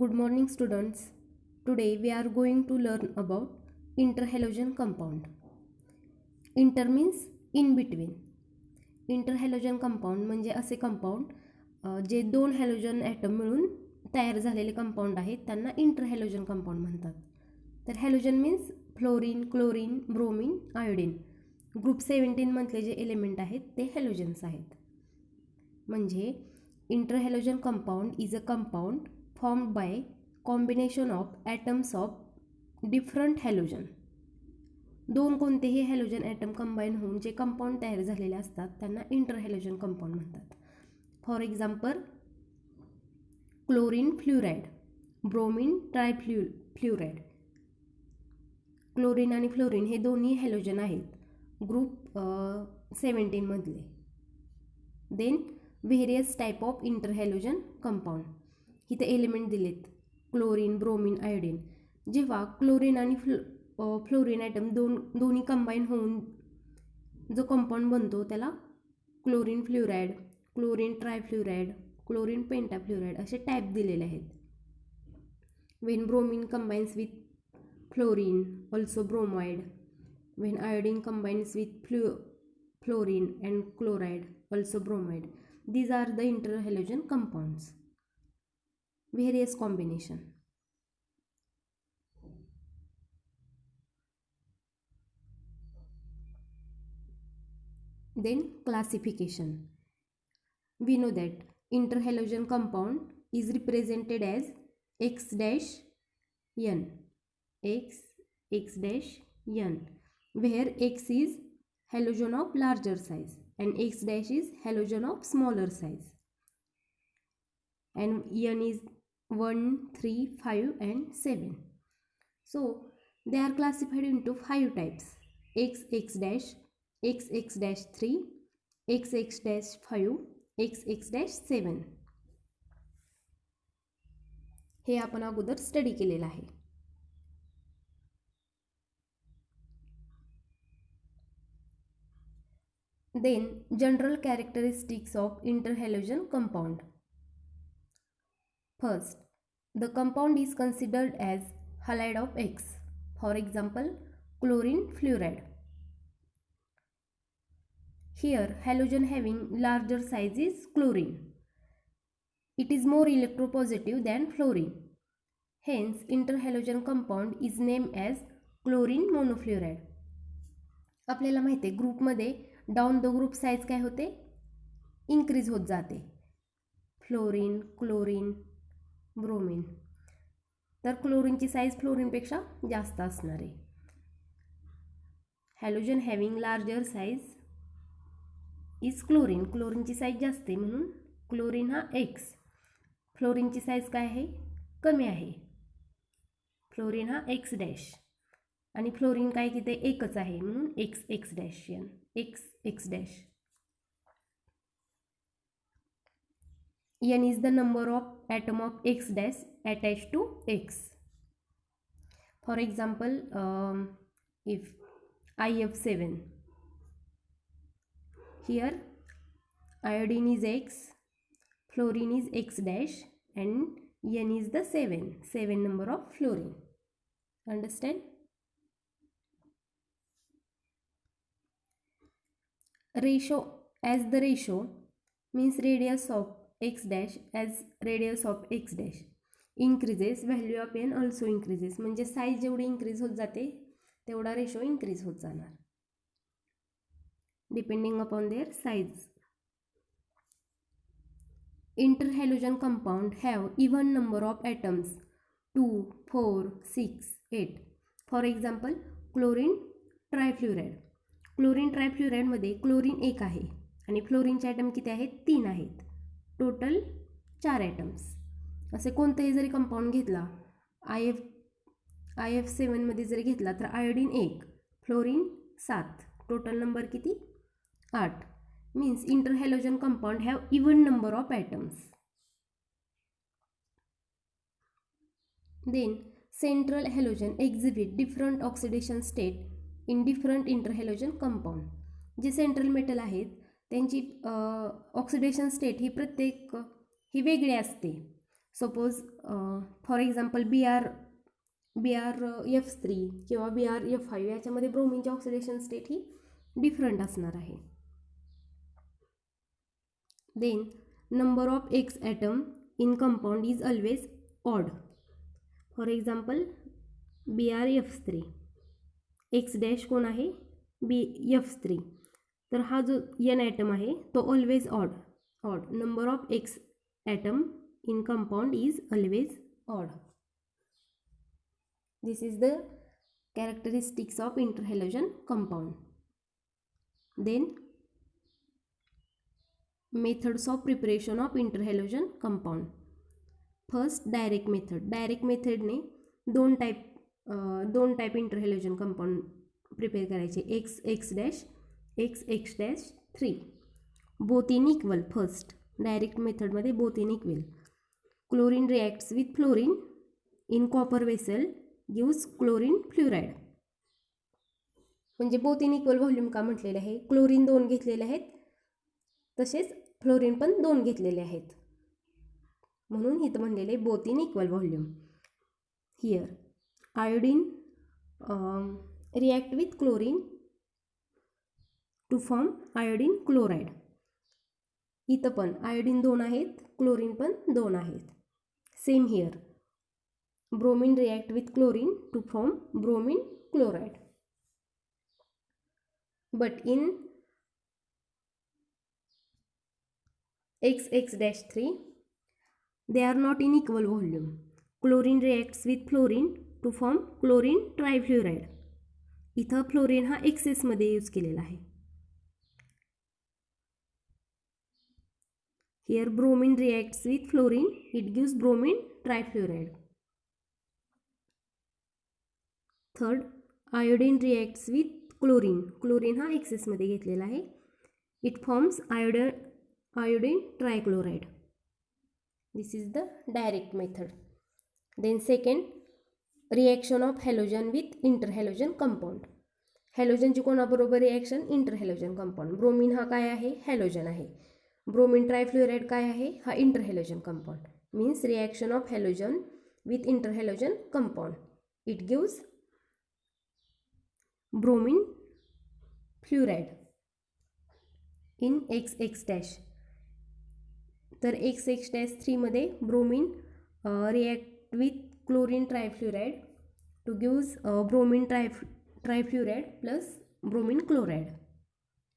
Good morning, students. Today we are going to learn about interhalogen compound. Inter means in between. Interhalogen compound म्हणजे असे compound जे दोन halogen atom मिळून तयार झालेले compound आहेत त्यांना इंटरहॅलोजन कंपाऊंड म्हणतात. तर halogen means fluorine, chlorine, bromine, iodine. Group 17 मधले जे एलिमेंट आहेत ते हॅलोजन्स आहेत. म्हणजे interhalogen compound is a compound formed by combination of atoms of different halogen. दोन कोणतेही हॅलोजन ॲटम कंबाईन होऊन जे कंपाऊंड तयार झालेले असतात त्यांना इंटरहॅलोजन कंपाऊंड म्हणतात. For example chlorine fluoride, bromine trifluoride. Chlorine आणि फ्लोरीन हे दोन्ही हॅलोजन आहेत ग्रुप 17 मधले. Then various type of interhalogen compound. इथे एलिमेंट दिलेत क्लोरीन, ब्रोमीन, आयोडीन. जेव्हा क्लोरीन आणि फ्लोरीन ॲटम दोन्ही कंबाईन होऊन जो कंपाऊंड बनतो त्याला chlorine fluoride, chlorine trifluoride, chlorine pentafluoride असे टाईप दिलेले आहेत. When bromine combines with fluorine also bromide. When iodine combines with fluorine and chloride also bromide. These are the interhalogen compounds. Various combination. Then classification. We know that interhalogen compound is represented as X dash N, X dash N, where X is halogen of larger size and X dash is halogen of smaller size, and N is 1, 3, 5 and 7. So they are classified into 5 types: XX dash, XX dash 3, XX dash 5, XX dash 7. हे आपण अगोदर study केलेलं आहे. Then general characteristics of interhalogen compound. First, the compound is considered as halide of X. For example, chlorine fluoride. Here, halogen having larger size is chlorine. It is more electropositive than fluorine. Hence, interhalogen compound is named as chlorine monofluoride. आपल्याला माहिती आहे ग्रुपमध्ये down the group size काय होते, increase होत जाते. Fluorine, chlorine, bromine. तर क्लोरीनची साईज फ्लोरीनपेक्षा जास्त असणार आहे. Halogen having larger size is chlorine. क्लोरीनची साईज जास्त आहे म्हणून क्लोरीन हा एक्स. फ्लोरीनची साईज काय आहे, कमी आहे. फ्लोरीन हा एक्स डॅश आणि फ्लोरीन काय तिथे एकच आहे म्हणून X X dash N, X X dash. N is the number of atom of X dash attached to X. For example, if IF7, here iodine is X, fluorine is X dash and N is the 7 number of fluorine. Understand? Ratio, as the ratio means radius of X dash as radius of X dash increases, value of N also increases. म्हणजे size जेवढी increase होत जाते तेवढा ratio increase होत जाणार depending upon their size. Interhalogen compound have even number of atoms 2, 4, 6, 8. For example, chlorine trifluoride. Chlorine ट्रायफ्ल्युराईडमध्ये chlorine एक आहे आणि फ्लोरीनचे ॲटम किती आहेत, 3 आहेत. Total 4 atoms. असे कोणताही जरी कंपाऊंड घेतला, IF7 मध्ये जरी घेतला तर आयोडीन 1, फ्लोरीन 7, टोटल नंबर किती, 8. Means interhalogen compound have even number of atoms. Then central halogen exhibit different oxidation state in different interhalogen compound. जे सेंट्रल मेटल आहेत त्यांची ऑक्सिडेशन स्टेट ही वेगळी असते. सपोज फॉर एक्झाम्पल BrF3 किंवा BrF5 याच्यामध्ये ब्रोमिनची oxidation state ही डिफरंट असणार आहे. Then number of X atom in compound is always odd. For example BrF3 X dash कोण आहे BF3, तर हा जो N ॲटम आहे तो always odd. Number of X atom in compound is always odd. This is the characteristics of interhalogen compound. Then methods of preparation of interhalogen compound. First, direct method. Direct method ने दोन type interhalogen compound prepare करायचे, X dash X dash 3. Both in equal. First direct मेथडमध्ये both in equal. Chlorine reacts with fluorine in copper vessel gives chlorine fluoride. म्हणजे both in equal volume का म्हटलेले आहे, chlorine 2 घेतलेले आहेत तसेच fluorine पण 2 घेतलेले आहेत, म्हणून इथं म्हणलेले both in equal volume. Here iodine react with chlorine to form iodine chloride. इथं पण आयोडीन 2 आहेत, क्लोरीन पण 2 आहेत. Same here, bromine react with chlorine to form bromine chloride. But in X-3, they are not in equal volume. Chlorine reacts with fluorine to form chlorine trifluoride. इथं fluorine हा access मध्ये use केलेला आहे. Here bromine reacts with fluorine, it gives bromine trifluoride. Third, iodine reacts with chlorine. Chlorine हा excess मध्ये घेतलेला आहे. It forms iodine trichloride. This is the direct method. Then second, reaction of halogen with interhalogen compound. हॅलोजनची कोणाबरोबर reaction, इंटरहॅलोजन compound. Bromine हा काय आहे, halogen आहे. Bromine ट्रायफ्लोराइड काय आहे, हा interhalogen compound. Means reaction of halogen with interhalogen compound, it gives bromine fluoride in X dash. तर X dash 3 मध्ये bromine react with chlorine trifluoride to gives bromine trifluoride plus bromine chloride.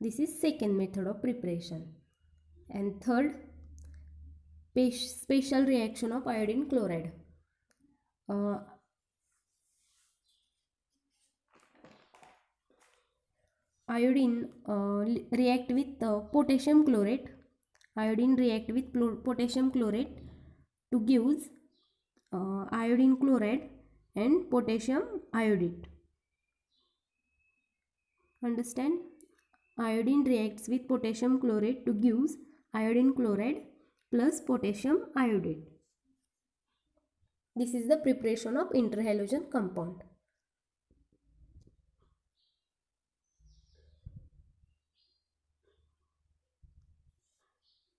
This is second method of preparation. And third, special reaction of iodine chloride. Iodine react with potassium chlorate. Iodine react with potassium chlorate to gives iodine chloride and potassium iodide. Understand? Iodine reacts with potassium chlorate to gives iodine chloride plus potassium iodide. This is the preparation of interhalogen compound.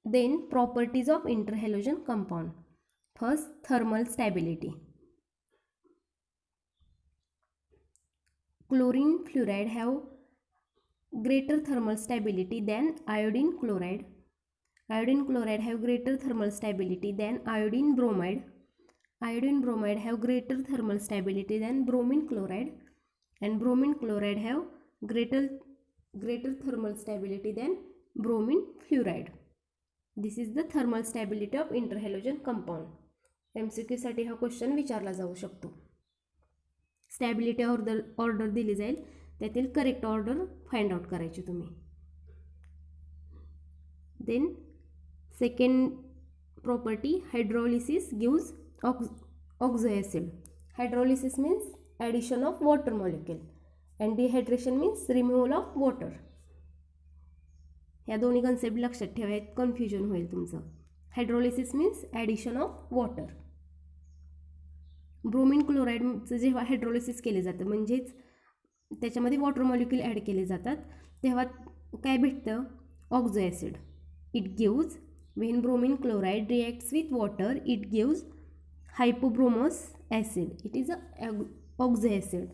Then properties of interhalogen compound. First, thermal stability. Chlorine fluoride have greater thermal stability than iodine chloride. Iodine chloride have greater thermal stability than iodine bromide. Iodine bromide have greater thermal stability than bromine chloride, and bromine chloride have greater thermal stability than bromine fluoride. This is the thermal stability of interhalogen compound. MCQ साठी हा question विचारला जाऊ शकतो. Stability order दिली जाईल, त्यातील correct order find out करायची तुम्ही. Then second property, hydrolysis gives oxo acid. Hydrolysis means addition of water molecule and dehydration means removal of water. ह्या दोन्ही कन्सेप्ट लक्षात ठेवायत, कन्फ्युजन होईल तुमचं. Hydrolysis means addition of water. Bromine क्लोराईडचं जेव्हा हायड्रोलिसिस केले जातं, म्हणजेच त्याच्यामध्ये वॉटर मॉलिक्यूल ॲड केले जातात, तेव्हा काय भेटतं, ऑक्झो acid. It gives, when bromine chloride reacts with water, it gives hypobromous acid, it is a oxoacid,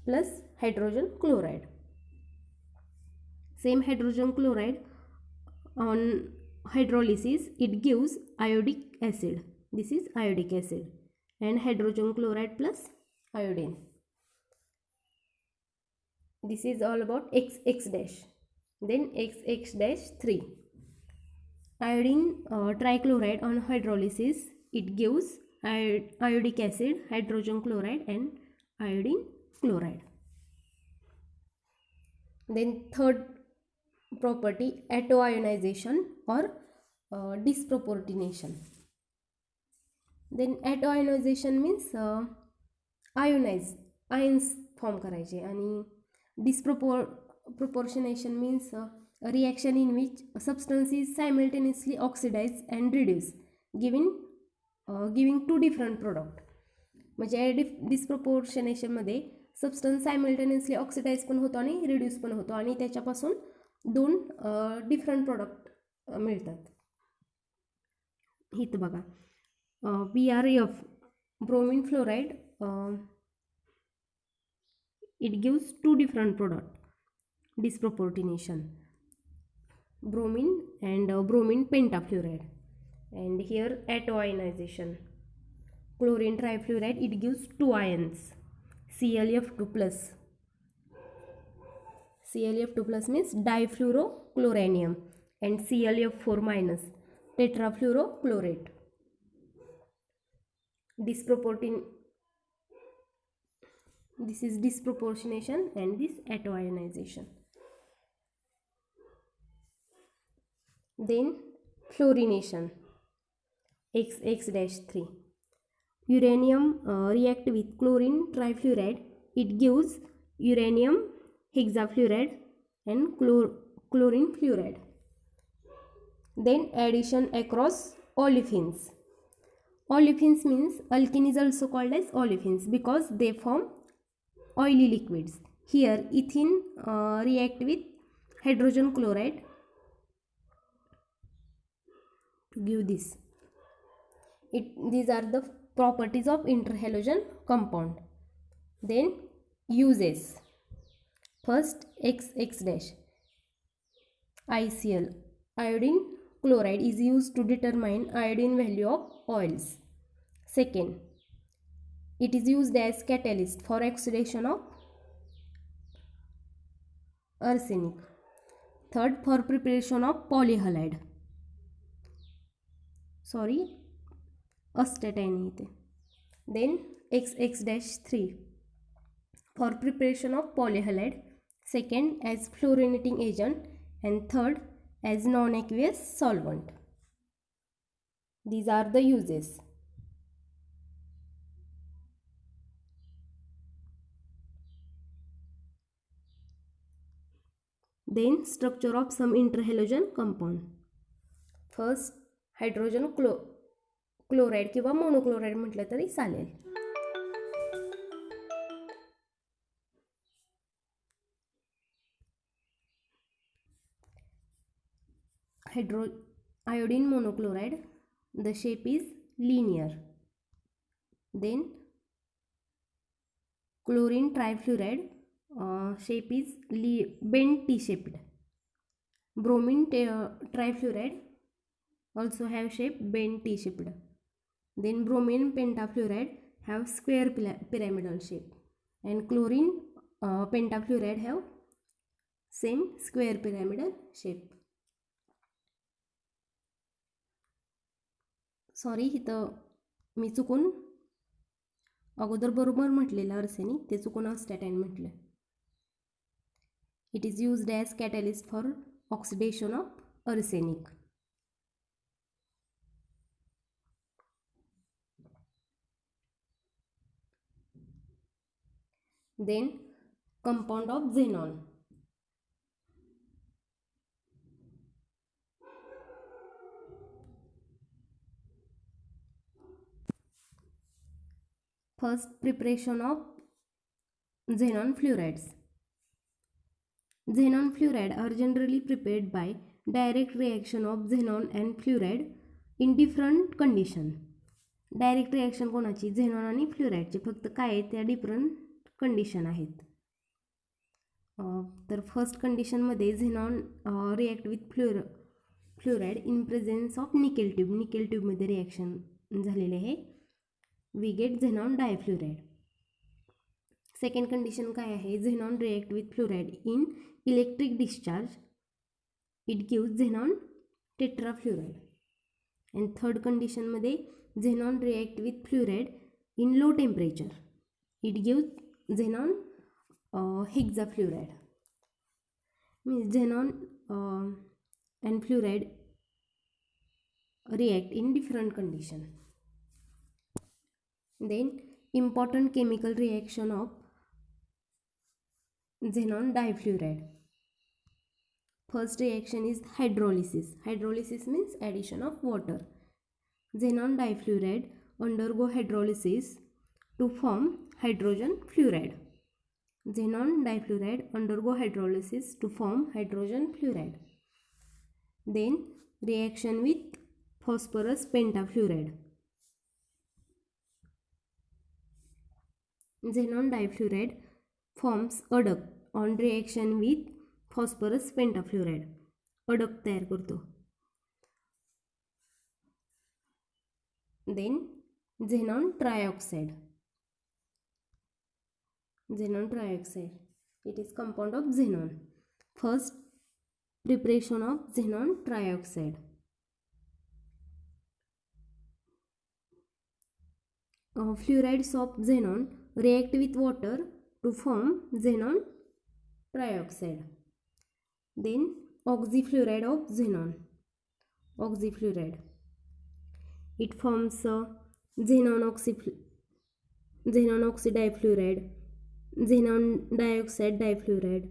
plus hydrogen chloride. Same hydrogen chloride on hydrolysis it gives iodic acid, this is iodic acid, and hydrogen chloride plus iodine. This is all about XX dash. Then XX dash 3. Iodine trichloride on hydrolysis it gives iodic acid, hydrogen chloride and iodine chloride. Then third property, autoionization or disproportionation. Then autoionization means ions form करायचे, आणि disproportionation means a reaction in which a substance is simultaneously oxidized and reduced, giving two different product. म्हणजे disproportionation मध्ये substance simultaneously oxidise पण होतो आणि reduce पण होतो, आणि त्याच्यापासून दोन डिफरंट प्रोडक्ट मिळतात. इथं बघा BRF bromine fluoride it gives two different product, disproportionation, bromine and bromine pentafluoride. And here autoionization, chlorine trifluoride it gives two ions, ClF2 plus. ClF2 plus means difluorochloranium, and ClF4 minus, tetrafluorochlorate. This is disproportionation and this autoionization. Then fluorination, XX-3. Uranium react with chlorine trifluoride, it gives uranium hexafluoride and chlorine fluoride. Then addition across olefins. Olefins means alkene is also called as olefins because they form oily liquids. Here ethene react with hydrogen chloride to give this. These are the properties of interhalogen compound. Then uses. First XX dash. ICl, iodine chloride, is used to determine iodine value of oils. Second, it is used as catalyst for oxidation of arsenic. Third, for preparation of polyhalide. Astatine. Then XX-3 for preparation of polyhalide. Second, as fluorinating agent, and third, as non-aqueous solvent. These are the uses. Then structure of some interhalogen compound. First, hydrogen chloride किंवा monochloride म्हटलं तरी चालेल. Iodine monochloride, the shape is linear. Then chlorine trifluoride, shape is bent T-shaped. Bromine trifluoride also have shape bent T-shaped. Then bromine pentafluoride have square pyramidal shape, and chlorine pentafluoride have same square pyramidal shape. Sorry, इथं मी चुकून अगोदर बरोबर म्हटलेलं arsenic, ते चुकून अस्टॅटाइन म्हटलं. It is used as catalyst for oxidation of arsenic. Then compound of xenon. First, preparation of xenon fluorides. Xenon fluoride are generally prepared by direct reaction of xenon and fluoride in different conditions. Direct reaction कोणाची, xenon आणि फ्लोराईडची, फक्त काय आहे त्या different condition आहेत. तर first कंडिशनमध्ये xenon react with fluoride in presence of nickel ट्यूबमध्ये रिॲक्शन झालेले आहे. We get xenon difluoride. Second condition काय आहे, xenon react with fluoride in electric discharge, it gives xenon tetrafluoride. And third कंडिशनमध्ये xenon react with fluoride in low temperature, it gives xenon hexafluoride. Means xenon and fluoride react in different condition. Then important chemical reaction of xenon difluoride. First reaction is hydrolysis. Hydrolysis means addition of water. Xenon difluoride undergo hydrolysis to form hydrogen fluoride. Xenon difluoride undergo hydrolysis to form hydrogen fluoride. Then reaction with phosphorus pentafluoride. Xenon difluoride forms adduct on reaction with phosphorus pentafluoride. Adduct तयार करतो. Then xenon trioxide. Xenon trioxide. It is compound of xenon. First preparation of xenon trioxide. Fluorides of xenon react with water to form xenon trioxide. Then oxyfluoride of xenon. Oxyfluoride. It forms xenon oxidifluoride, xenon dioxide difluoride,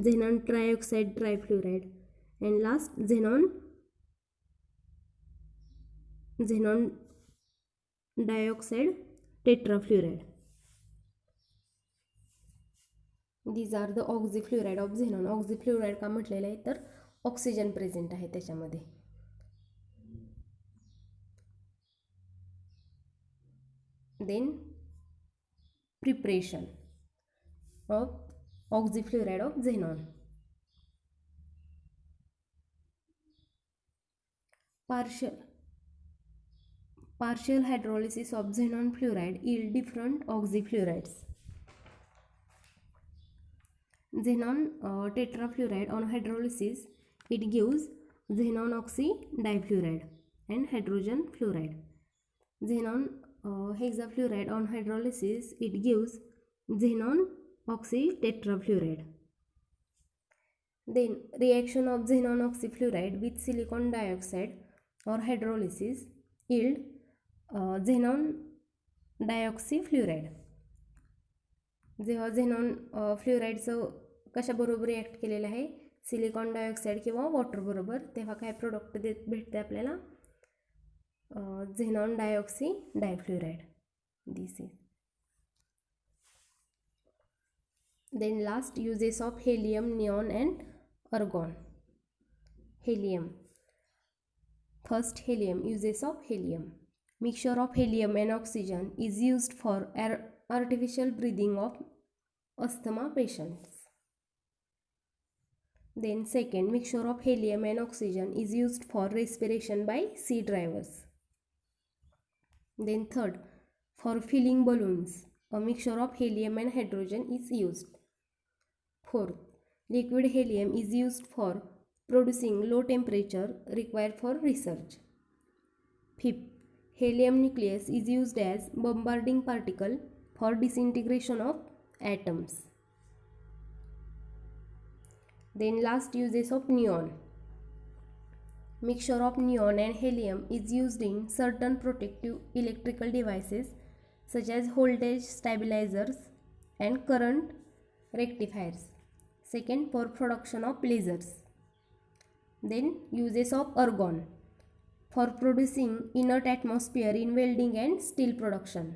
xenon trioxide trifluoride, and last xenon dioxide tetrafluoride. These are the oxyfluoride of xenon. oxyfluoride का म्हटलेलं आहे तर oxygen present आहे त्याच्यामध्ये. Then preparation of oxyfluoride of xenon. Partial hydrolysis of xenon fluoride yield different oxyfluorides. Xenon tetrafluoride on hydrolysis, it gives xenon oxidifluoride and hydrogen fluoride. Xenon hexafluoride on hydrolysis, it gives xenon oxytetrafluoride. Then reaction of xenon oxyfluoride with silicon dioxide or hydrolysis yield xenon dioxyfluoride. जेव्हा xenon फ्लोराईडचं कशाबरोबर react केलेलं आहे, silicon dioxide किंवा वॉटरबरोबर, तेव्हा काय product भेटते आपल्याला, xenon dioxy difluoride. This is. Then last uses of helium, neon and argon. Helium. First helium, uses of helium. Mixture of helium and oxygen is used for artificial breathing of asthma patients. Then second, mixture of helium and oxygen is used for respiration by sea drivers. Then third, for filling balloons, a mixture of helium and hydrogen is used. Fourth, liquid helium is used for producing low temperature required for research. Fifth, helium nucleus is used as bombarding particle for disintegration of atoms. Then last, uses of neon. Mixture of neon and helium is used in certain protective electrical devices such as voltage stabilizers and current rectifiers. Second, for production of lasers. Then uses of argon for producing inert atmosphere in welding and steel production.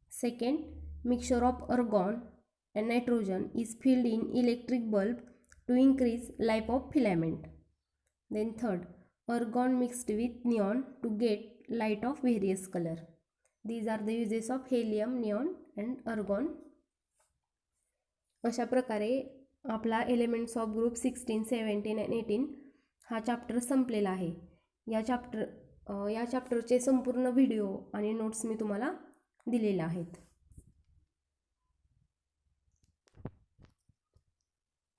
Second, mixture of argon and nitrogen is filled in electric bulb to increase life of filament. Then third, argon mixed with neon to get light of various color. These are the uses of helium, neon and argon. अशा प्रकारे आपला elements of group 16, 17 and 18 हा chapter संपलेला आहे. या चॅप्टरचे संपूर्ण video आणि notes मी तुम्हाला दिलेले आहेत.